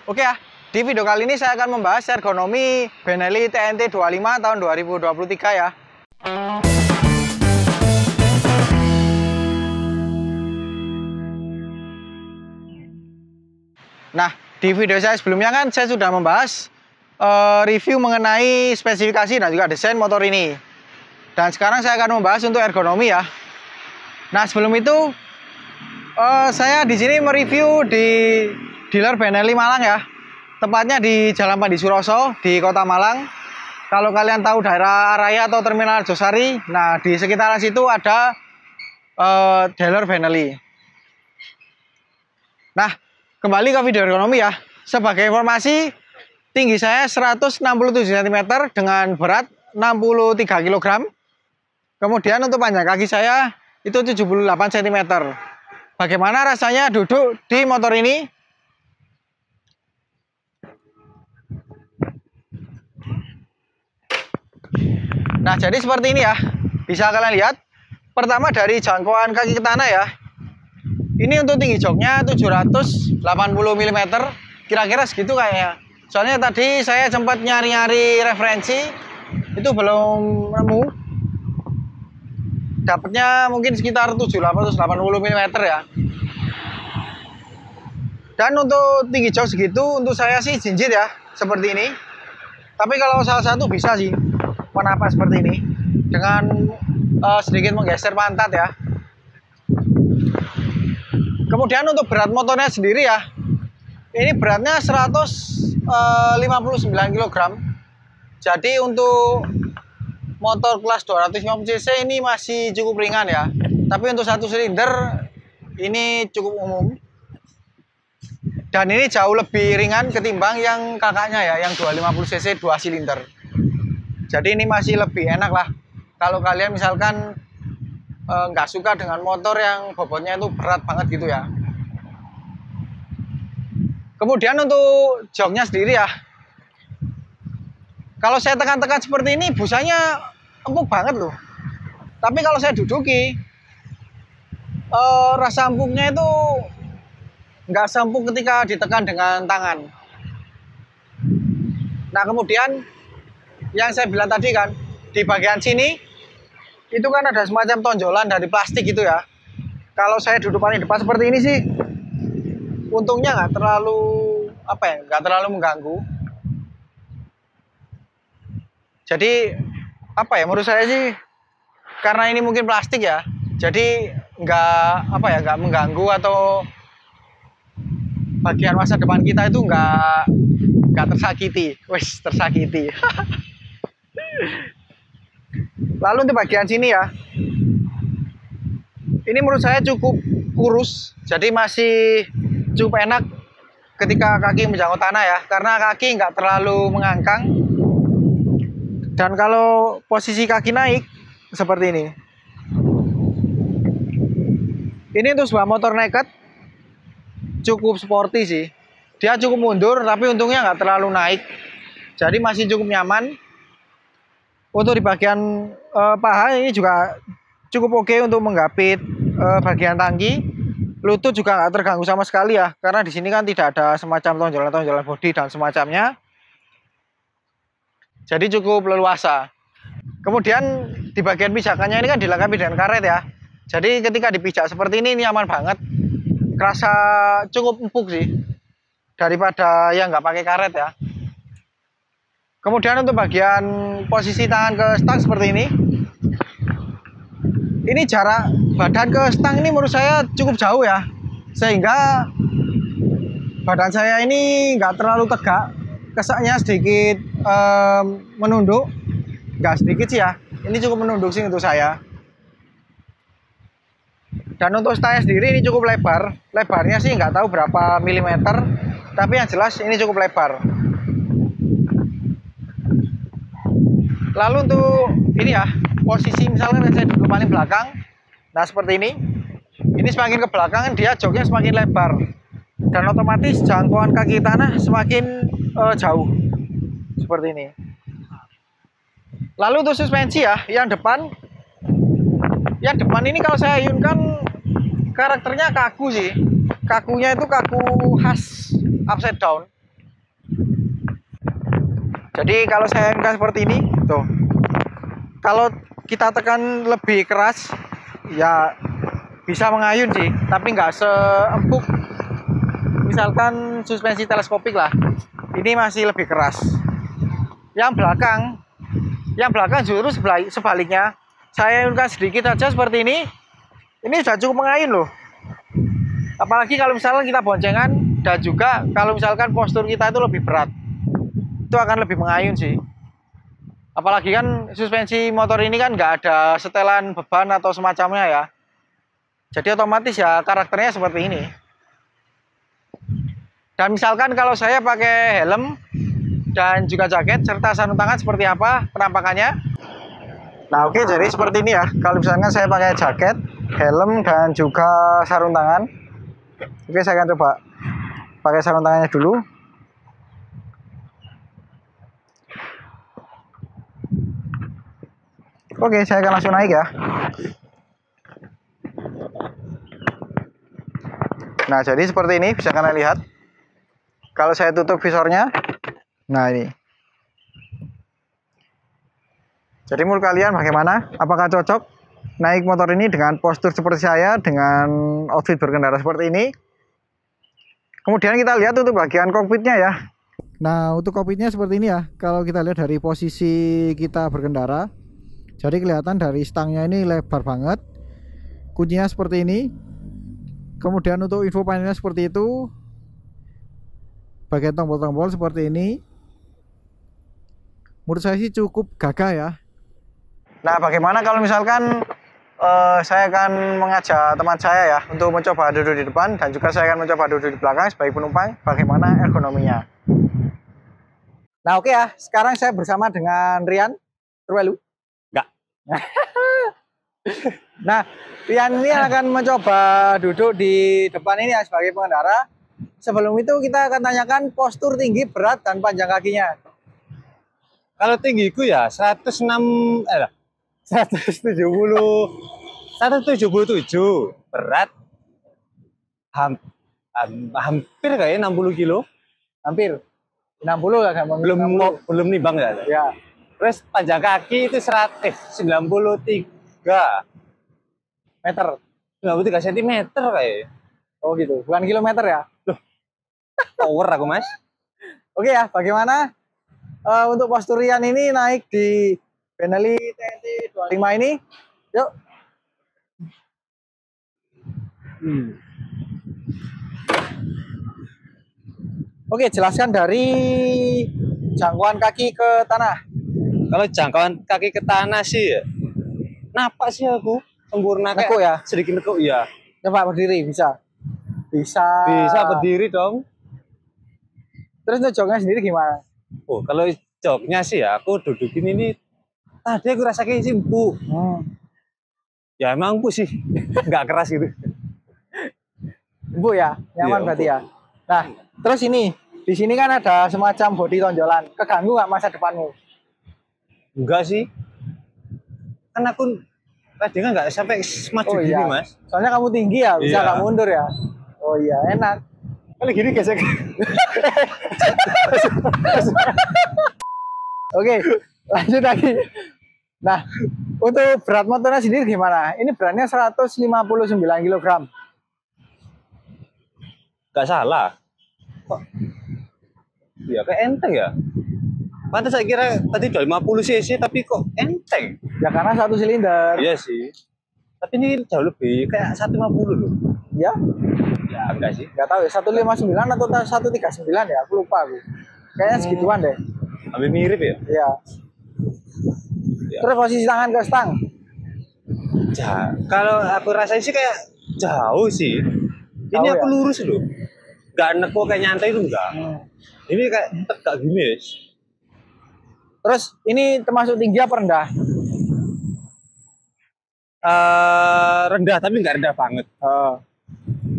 Oke ya, di video kali ini saya akan membahas ergonomi Benelli TNT 25 tahun 2023 ya. Nah, di video saya sebelumnya kan saya sudah membahas review mengenai spesifikasi dan juga desain motor ini. Dan sekarang saya akan membahas untuk ergonomi ya. Nah, sebelum itu saya di sini mereview di dealer Benelli Malang ya. Tepatnya di Jalan Pandi Suroso di Kota Malang. Kalau kalian tahu daerah Araya atau Terminal Josari, nah di sekitaran situ ada dealer Benelli. Nah, kembali ke video ergonomi ya. Sebagai informasi, tinggi saya 167 cm dengan berat 63 kg. Kemudian untuk panjang kaki saya itu 78 cm. Bagaimana rasanya duduk di motor ini? Nah, jadi seperti ini ya. Bisa kalian lihat. Pertama dari jangkauan kaki ke tanah ya. Ini untuk tinggi joknya 780 mm. Kira-kira segitu kayaknya. Soalnya tadi saya sempat nyari-nyari referensi. Itu belum nemu. Dapatnya mungkin sekitar 780 mm ya. Dan untuk tinggi jok segitu untuk saya sih jinjit ya, seperti ini. Tapi kalau salah satu bisa sih menapak seperti ini dengan sedikit menggeser pantat ya. Kemudian untuk berat motornya sendiri ya, ini beratnya 159 kg. Jadi untuk motor kelas 250 cc ini masih cukup ringan ya. Tapi untuk satu silinder ini cukup umum. Dan ini jauh lebih ringan ketimbang yang kakaknya ya, yang 250 cc 2 silinder. Jadi ini masih lebih enak lah. Kalau kalian misalkan nggak suka dengan motor yang bobotnya itu berat banget gitu ya. Kemudian untuk joknya sendiri ya. Kalau saya tekan-tekan seperti ini, busanya empuk banget loh. Tapi kalau saya duduki, rasa empuknya itu nggak seempuk ketika ditekan dengan tangan. Nah, kemudian yang saya bilang tadi kan, di bagian sini itu kan ada semacam tonjolan dari plastik gitu ya. Kalau saya duduk paling depan seperti ini sih, untungnya nggak terlalu nggak terlalu mengganggu. Jadi menurut saya sih karena ini mungkin plastik ya, jadi nggak mengganggu atau bagian masa depan kita itu nggak tersakiti. Wes, tersakiti. Lalu untuk bagian sini ya, ini menurut saya cukup kurus, jadi masih cukup enak ketika kaki menjangkau tanah ya, karena kaki nggak terlalu mengangkang. Dan kalau posisi kaki naik seperti ini, untuk sebuah motor naked cukup sporty sih. Dia cukup mundur, tapi untungnya nggak terlalu naik, jadi masih cukup nyaman. Untuk di bagian paha ini juga cukup oke untuk menggapit bagian tangki. Lutut juga nggak terganggu sama sekali ya, karena di sini kan tidak ada semacam tonjolan-tonjolan bodi dan semacamnya. Jadi cukup leluasa. Kemudian di bagian pijakannya ini kan dilengkapi dengan karet ya. Jadi ketika dipijak seperti ini nyaman banget. Kerasa cukup empuk sih daripada yang nggak pakai karet ya. Kemudian untuk bagian posisi tangan ke stang seperti ini. Ini jarak badan ke stang ini menurut saya cukup jauh ya. Sehingga badan saya ini nggak terlalu tegak. Kesannya sedikit menunduk. Nggak sedikit sih ya. Ini cukup menunduk sih untuk saya. Dan untuk stangnya sendiri ini cukup lebar. Lebarnya sih nggak tahu berapa milimeter. Tapi yang jelas ini cukup lebar. Lalu untuk ini ya, posisi misalnya saya duduk paling belakang. Nah seperti ini. Ini semakin ke belakang dia joknya semakin lebar. Dan otomatis jangkauan kaki tanah semakin jauh. Seperti ini. Lalu untuk suspensi ya, yang depan ini kalau saya ayunkan karakternya kaku sih. Kakunya itu kaku khas upside down. Jadi kalau saya angkat seperti ini, tuh. Kalau kita tekan lebih keras, ya bisa mengayun sih, tapi nggak seempuk. Misalkan suspensi teleskopik lah, ini masih lebih keras. Yang belakang justru sebaliknya. Saya ayunkan sedikit aja seperti ini sudah cukup mengayun loh. Apalagi kalau misalkan kita boncengan dan juga kalau misalkan postur kita itu lebih berat, itu akan lebih mengayun sih. Apalagi kan suspensi motor ini kan nggak ada setelan beban atau semacamnya ya. Jadi otomatis ya karakternya seperti ini. Dan misalkan kalau saya pakai helm dan juga jaket serta sarung tangan seperti apa penampakannya. Nah oke, jadi seperti ini ya. Kalau misalkan saya pakai jaket, helm dan juga sarung tangan. Oke, saya akan coba pakai sarung tangannya dulu. Oke, saya akan langsung naik ya. Nah, jadi seperti ini bisa kalian lihat. Kalau saya tutup visornya, nah ini. Jadi menurut kalian bagaimana? Apakah cocok naik motor ini dengan postur seperti saya, dengan outfit berkendara seperti ini? Kemudian kita lihat untuk bagian kokpitnya ya. Nah, untuk kokpitnya seperti ini ya. Kalau kita lihat dari posisi kita berkendara, jadi kelihatan dari stangnya ini lebar banget. Kuncinya seperti ini. Kemudian untuk info panelnya seperti itu. Bagian tombol-tombol seperti ini. Menurut saya sih cukup gagah ya. Nah, bagaimana kalau misalkan saya akan mengajak teman saya ya untuk mencoba duduk di depan dan juga saya akan mencoba duduk di belakang sebagai penumpang, bagaimana ergonominya. Nah oke ya, sekarang saya bersama dengan Rian. Terwelu? Enggak. Nah, Rian ini akan mencoba duduk di depan ini ya sebagai pengendara. Sebelum itu kita akan tanyakan postur tinggi, berat, dan panjang kakinya. Kalau tinggiku ya 177, berat hampir kayak 60 kilo. Hampir 60 lah kan? Belum nimbang ya. Ya. Terus panjang kaki itu 93 meter. 93 cm kayak. Oh gitu, bukan kilometer ya? Loh, power aku mas. Oke ya, bagaimana untuk postur Rian ini naik di Benelli TNT 25 ini? Yuk. Oke, jelaskan dari jangkauan kaki ke tanah. Kalau jangkauan kaki ke tanah sih ya, napak sih aku sempurna kayak nekuk ya? Sedikit nekuk ya. Coba berdiri bisa? Bisa Berdiri dong. Terus untuk joknya sendiri gimana? Oh, kalau joknya sih ya, aku dudukin ini tadi aku rasain sih empuk. Ya emang empuk sih, nggak keras gitu. Empuk ya, nyaman iya, berarti ya. Nah, terus ini di sini kan ada semacam bodi tonjolan. Keganggu nggak masa depanmu? Enggak sih, kan aku tadi kan nggak sampai maju gini iya. mas. Soalnya kamu tinggi ya, bisa Iya. nggak mundur ya. Oh iya, enak. Kali gini gesek. Oke, lanjut lagi. Nah, untuk berat motornya sendiri gimana? Ini beratnya 159 kg. Nggak salah. Kok? Ya kayak enteng ya. Pantas saya kira tadi 250 cc tapi kok enteng. Ya karena satu silinder. Iya sih. Tapi ini jauh lebih kayak 150 loh. Ya? Ya enggak sih. Nggak tahu ya, 159 atau 139 ya? Aku lupa aku. Kayaknya segituan deh. Hampir mirip ya. Iya. Ya. Terus posisi tangan ke stang. Kalau aku rasain sih kayak jauh sih. Ini Jauh aku ya? lurus loh. Gak neko kayak nyantai itu enggak. Ini kayak tegak gini ya. Terus ini termasuk tinggi apa rendah? Rendah tapi nggak rendah banget.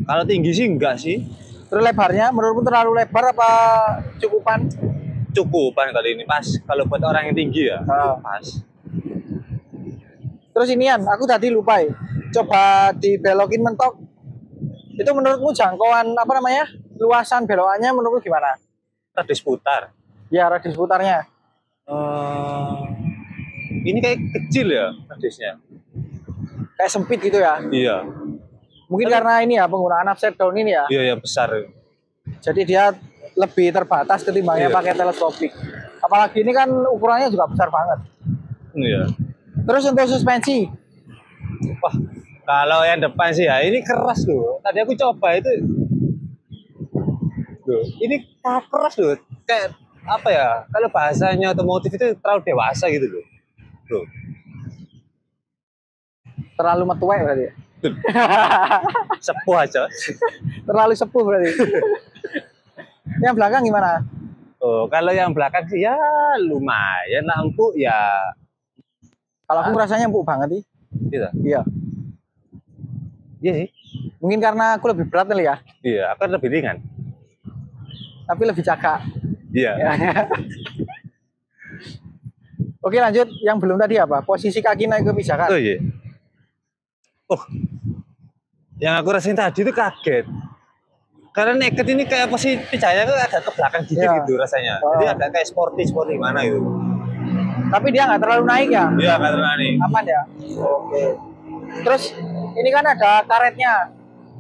Kalau tinggi sih enggak sih. Terus lebarnya menurutmu terlalu lebar apa cukupan? Cukupan kali ini pas. Kalau buat orang yang tinggi ya pas. Terus inian, aku tadi lupa ya. Coba dibelokin mentok. Itu menurutmu jangkauan apa namanya? Luasan belokannya menurutmu gimana? Radius putar. Ya radius putarnya. Eh, ini kayak kecil ya radiusnya. Kayak sempit gitu ya. Iya. Mungkin karena ini ya penggunaan upside down ini ya. Iya, yang besar. Jadi dia lebih terbatas ketimbangnya Iya. pakai teleskopik. Apalagi ini kan ukurannya juga besar banget. Iya. Terus untuk suspensi, Wah, kalau yang depan sih ya ini keras loh. Tadi aku coba itu. Loh, ini keras loh. Kayak apa ya? Kalau bahasanya otomotif itu terlalu dewasa gitu loh. Loh. terlalu metuek berarti. Sepuh aja. Terlalu sepuh berarti. Yang belakang gimana? Oh, kalau yang belakang sih ya lumayan lah empuk ya. Kalau aku rasanya empuk banget sih. Gitu. Iya. Iya sih. Mungkin karena aku lebih berat kali ya, Iya, aku lebih ringan. tapi lebih cakak. Iya. Ya. Oke lanjut, yang belum tadi apa? Posisi kaki naik ke pijakan. Oh iya. Oh, yang aku rasain tadi itu kaget. Karena naked ini kayak posisi pijakannya tuh agak ke belakang dikit Iya. gitu rasanya. Oh. Jadi agak kayak sporty mana gitu. Tapi dia nggak terlalu naik ya, Iya, nggak terlalu aneh. aman ya. Oke. Terus ini kan ada karetnya.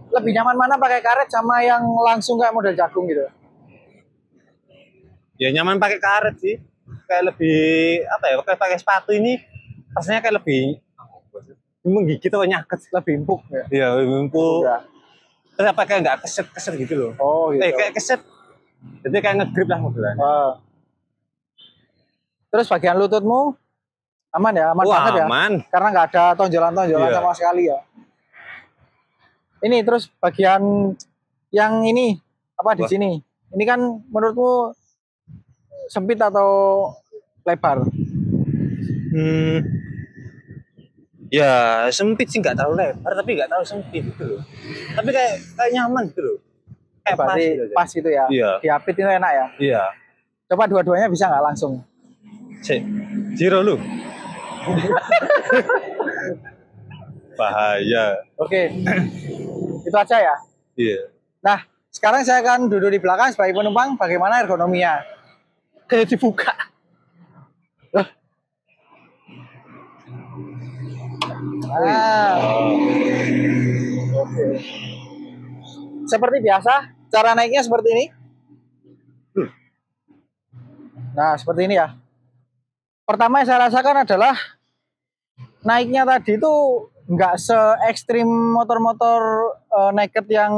Lebih nyaman mana pakai karet sama yang langsung kayak model jagung gitu? Ya nyaman pakai karet sih. Kayak lebih apa ya? Pakai sepatu ini rasanya kayak lebih menggigit atau nyaket. Lebih empuk ya. Iya, lebih empuk. Iya. Terus apa kayak nggak keset gitu loh. Oh gitu. Kayak keset. Jadi kayak ngegrip lah modelannya. Terus bagian lututmu aman ya, aman Wah, banget ya, aman. karena nggak ada tonjolan-tonjolan Iya. sama sekali ya. Ini terus bagian yang ini apa di Wah. sini? Ini kan menurutmu sempit atau lebar? Ya sempit sih, nggak terlalu lebar tapi nggak terlalu sempit gitu loh. Tapi kayak nyaman gitu loh. Kayak pas Berarti gitu aja. pas gitu ya. Iya. Diapit itu enak ya. Iya. Coba dua-duanya bisa nggak langsung? Cek. Zero lu. Bahaya. Oke. Itu aja ya. Iya. Nah, sekarang saya akan duduk di belakang sebagai penumpang. Bagaimana ergonominya? Dibuka. Loh. Oke. Seperti biasa, cara naiknya seperti ini. Nah, seperti ini ya. Pertama yang saya rasakan adalah naiknya tadi itu nggak se-ekstrim motor-motor naked yang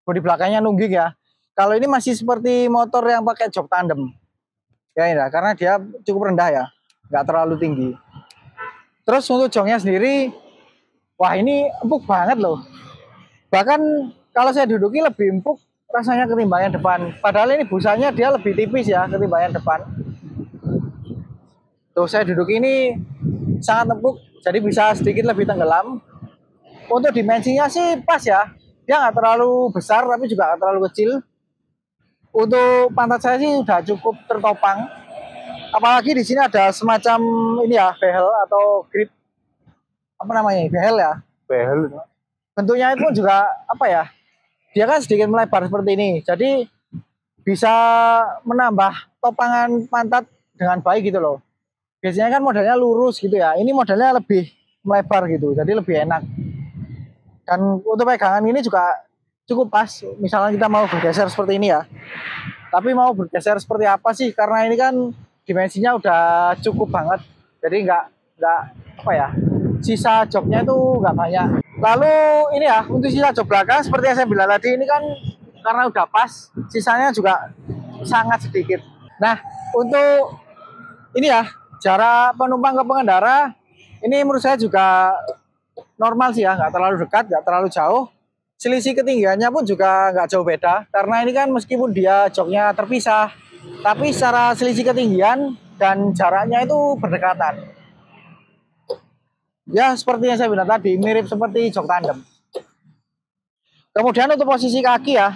bodi belakangnya nungging ya. Kalau ini masih seperti motor yang pakai jok tandem. Ya, ini karena dia cukup rendah ya, nggak terlalu tinggi. Terus untuk joknya sendiri, wah ini empuk banget loh. Bahkan kalau saya duduki lebih empuk rasanya ketimbang yang depan. Padahal ini busanya dia lebih tipis ya ketimbang yang depan. Tuh saya duduk ini sangat empuk, jadi bisa sedikit lebih tenggelam. Untuk dimensinya sih pas ya, dia nggak terlalu besar tapi juga nggak terlalu kecil. Untuk pantat saya sih sudah cukup tertopang. Apalagi di sini ada semacam ini ya, behel atau grip, apa namanya, behel ya. Behel. Bentuknya itu juga apa ya? Dia kan sedikit melebar seperti ini, jadi bisa menambah topangan pantat dengan baik gitu loh. Biasanya kan modelnya lurus gitu ya, ini modelnya lebih melebar gitu, jadi lebih enak. Dan untuk pegangan ini juga cukup pas. Misalnya kita mau bergeser seperti ini ya, tapi mau bergeser seperti apa sih? Karena ini kan dimensinya udah cukup banget, jadi nggak apa ya, sisa joknya itu nggak banyak. Lalu ini ya, untuk sisa jok belakang seperti yang saya bilang tadi, ini kan karena udah pas, sisanya juga sangat sedikit. Nah, untuk ini ya, jarak penumpang ke pengendara ini menurut saya juga normal sih ya, nggak terlalu dekat, nggak terlalu jauh. Selisih ketinggiannya pun juga nggak jauh beda, karena ini kan meskipun dia joknya terpisah, tapi secara selisih ketinggian dan jaraknya itu berdekatan. Ya seperti yang saya bilang tadi, mirip seperti jok tandem. Kemudian untuk posisi kaki ya,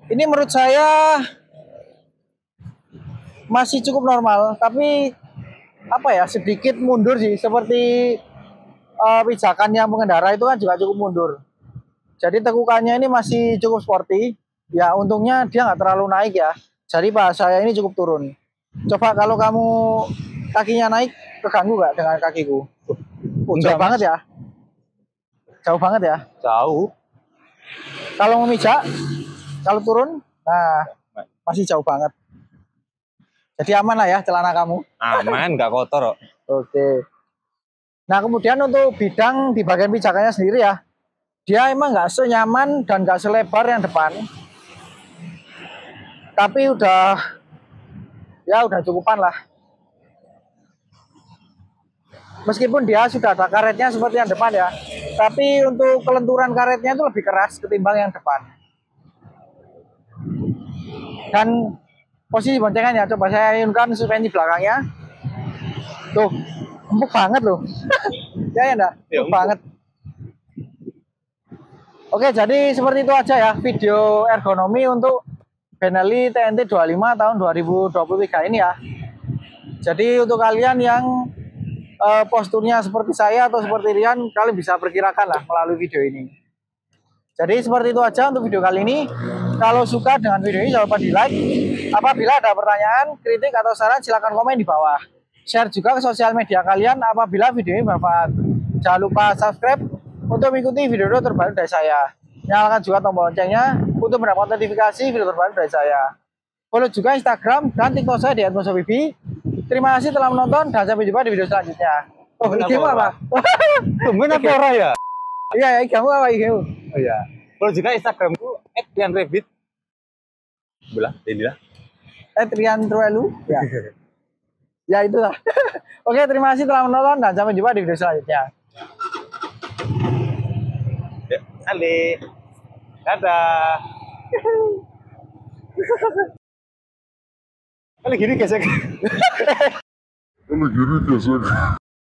ini menurut saya masih cukup normal, tapi apa ya, sedikit mundur sih, seperti pijakan yang pengendara itu kan juga cukup mundur. Jadi tekukannya ini masih cukup sporty. Ya untungnya dia nggak terlalu naik ya. Jadi pak saya ini cukup turun. Coba kalau kamu kakinya naik, keganggu nggak dengan kakiku? Jauh Enggak, banget ya? Jauh banget ya? jauh. Kalau memijak, kalau turun, nah masih jauh banget. Jadi aman lah ya celana kamu. Aman, nggak kotor kok. Oke. Nah kemudian untuk bidang di bagian pijakannya sendiri ya, dia emang nggak senyaman dan nggak selebar yang depan. Tapi udah cukupan lah. Meskipun dia sudah ada karetnya seperti yang depan ya, tapi untuk kelenturan karetnya itu lebih keras ketimbang yang depan. Dan posisi boncengannya, coba saya ayunkan suspensi belakangnya. Tuh, empuk banget loh. Ya enggak? Ya, Empuk banget. Oke, jadi seperti itu aja ya video ergonomi untuk Benelli TNT 25 tahun 2023 ini ya. Jadi untuk kalian yang posturnya seperti saya atau seperti Rian, kalian bisa perkirakan lah melalui video ini. Jadi seperti itu aja untuk video kali ini. Kalau suka dengan video ini jangan lupa di like. Apabila ada pertanyaan, kritik atau saran silahkan komen di bawah. Share juga ke sosial media kalian apabila video ini bermanfaat. Jangan lupa subscribe untuk mengikuti video terbaru dari saya. Nyalakan juga tombol loncengnya untuk mendapat notifikasi video terbaru dari saya. Follow juga Instagram dan TikTok saya di @musobibi. Terima kasih telah menonton dan sampai jumpa di video selanjutnya. Oh, IG-mu apa? Tumben apa ora ya? Iya, IG-mu apa IG-mu? Oh iya. Kalau juga Instagramku @rianrabbit. Belah, inilah. Rian Truelu. Ya. Ya itulah. Oke, terima kasih telah menonton dan sampai jumpa di video selanjutnya. Ya, kali. Dadah. Kali gini gesek. Kalau gini biasa